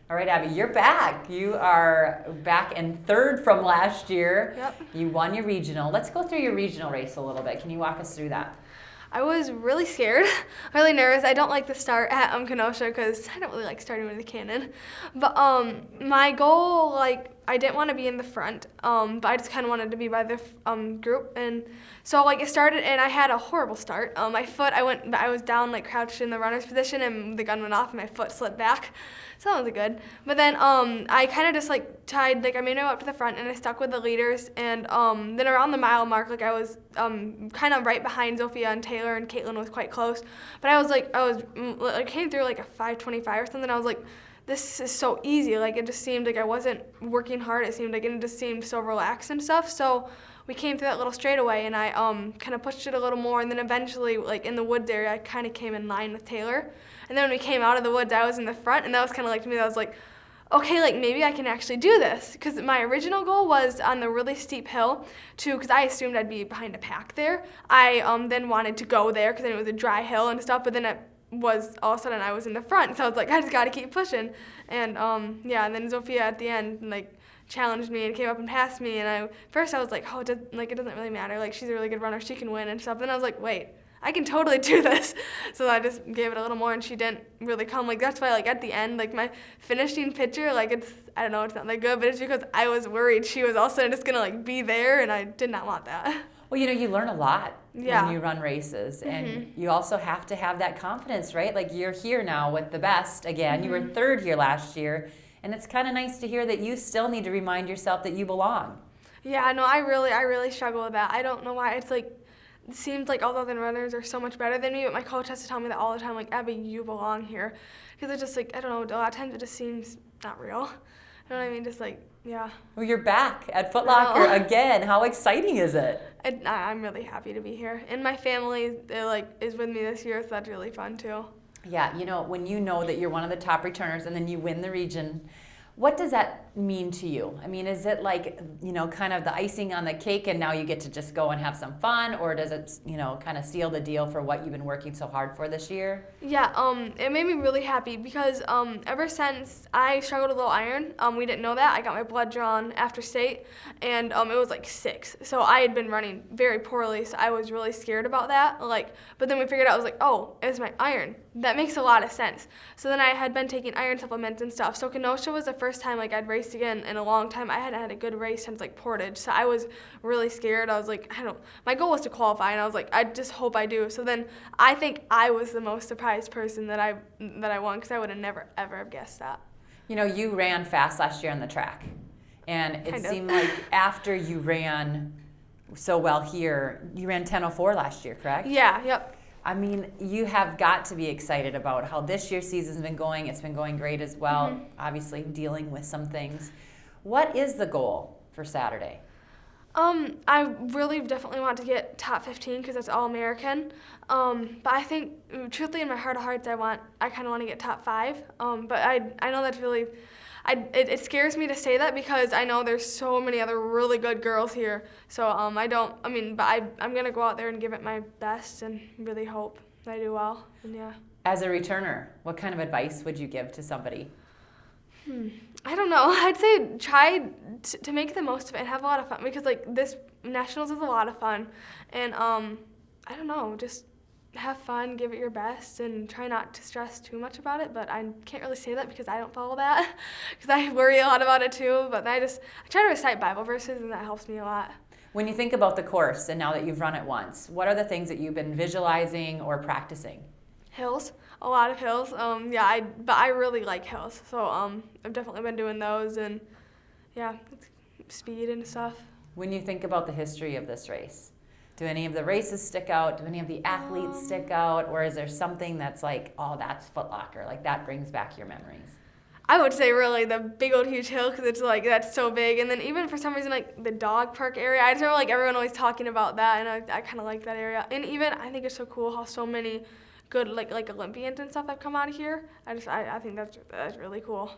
All right, Abby, you're back. You are back in third from last year. Yep. You won your regional. Let's go through your regional race a little bit. Can you walk us through that? I was really scared, really nervous. I don't like the start at Kenosha because I don't really like starting with a cannon. But my goal, I didn't want to be in the front, but I just kind of wanted to be by the group. And so it started, and I had a horrible start. My foot, I was down crouched in the runner's position, and the gun went off, and my foot slid back. So that wasn't good. But then I kind of just tried, I made my way up to the front, and I stuck with the leaders. And then around the mile mark, I was kind of right behind Zofia and Taylor, and Caitlin was quite close. But I came through a 5:25 or something. I was like, this is so easy. It just seemed like I wasn't working hard. It seemed it just seemed so relaxed and stuff. So we came through that little straightaway, and I kind of pushed it a little more. And then eventually, in the woods area, I kind of came in line with Taylor. And then when we came out of the woods, I was in the front, and that was kind of to me, that was okay, maybe I can actually do this. Because my original goal was on the really steep hill, because I assumed I'd be behind a pack there. I then wanted to go there because then it was a dry hill and stuff, but then it was all of a sudden I was in the front, so I was I just got to keep pushing. And and then Zofia at the end challenged me and came up and passed me, and first I was oh, it doesn't really matter. She's a really good runner, she can win and stuff. Then I was wait, I can totally do this. So I just gave it a little more, and she didn't really come. That's why, at the end, my finishing picture, it's, I don't know, it's not that good, but it's because I was worried she was also just going to, be there, and I did not want that. Well, you learn a lot Yeah. when you run races, and you also have to have that confidence, right? You're here now with the best again. You were third here last year, and it's kind of nice to hear that you still need to remind yourself that you belong. Yeah, no, I really struggle with that. I don't know why. It's it seems all the other runners are so much better than me, but my coach has to tell me that all the time, Abby, you belong here. Because it's just I don't know, a lot of times it just seems not real. You know what I mean? Just yeah. Well, you're back at Foot Locker again. How exciting is it? I'm really happy to be here. And my family is with me this year, so that's really fun too. Yeah, when you know that you're one of the top returners and then you win the region, what does that mean to you? I mean, is it kind of the icing on the cake and now you get to just go and have some fun, or does it, kind of seal the deal for what you've been working so hard for this year? Yeah, it made me really happy because ever since I struggled with low iron, we didn't know that. I got my blood drawn after state, and it was 6. So I had been running very poorly, so I was really scared about that. But then we figured out, I was oh, it's my iron. That makes a lot of sense. So then I had been taking iron supplements and stuff. So Kenosha was the first time I'd raced again in a long time. I hadn't had a good race since Portage, so I was really scared. I was my goal was to qualify, and I was I just hope I do. So then I think I was the most surprised person that I won, because I would have never ever have guessed that. You ran fast last year on the track, and it seemed after you ran so well here, you ran 10:04 last year, correct? Yeah, yep. I mean, you have got to be excited about how this year's season's been going. It's been going great as well, obviously dealing with some things. What is the goal for Saturday? I really definitely want to get top 15 because that's all American. But I think, truthfully, in my heart of hearts, I kind of want to get top 5. But I know that's really, it scares me to say that because I know there's so many other really good girls here. So I'm gonna go out there and give it my best and really hope that I do well. And yeah. As a returner, what kind of advice would you give to somebody? I don't know. I'd say try to make the most of it and have a lot of fun, because this nationals is a lot of fun, and I don't know, just have fun, give it your best, and try not to stress too much about it. But I can't really say that because I don't follow that, because I worry a lot about it too. But I try to recite Bible verses, and that helps me a lot. When you think about the course, and now that you've run it once, what are the things that you've been visualizing or practicing? Hills, a lot of hills. But I really like hills, so I've definitely been doing those, and yeah, speed and stuff. When you think about the history of this race, do any of the races stick out? Do any of the athletes stick out? Or is there something that's oh, that's Foot Locker, that brings back your memories? I would say really the big old huge hill, because it's that's so big. And then even for some reason the dog park area, I just remember everyone always talking about that, and I kind of like that area. And even I think it's so cool how so many good like Olympians and stuff have come out of here. I think that's really cool.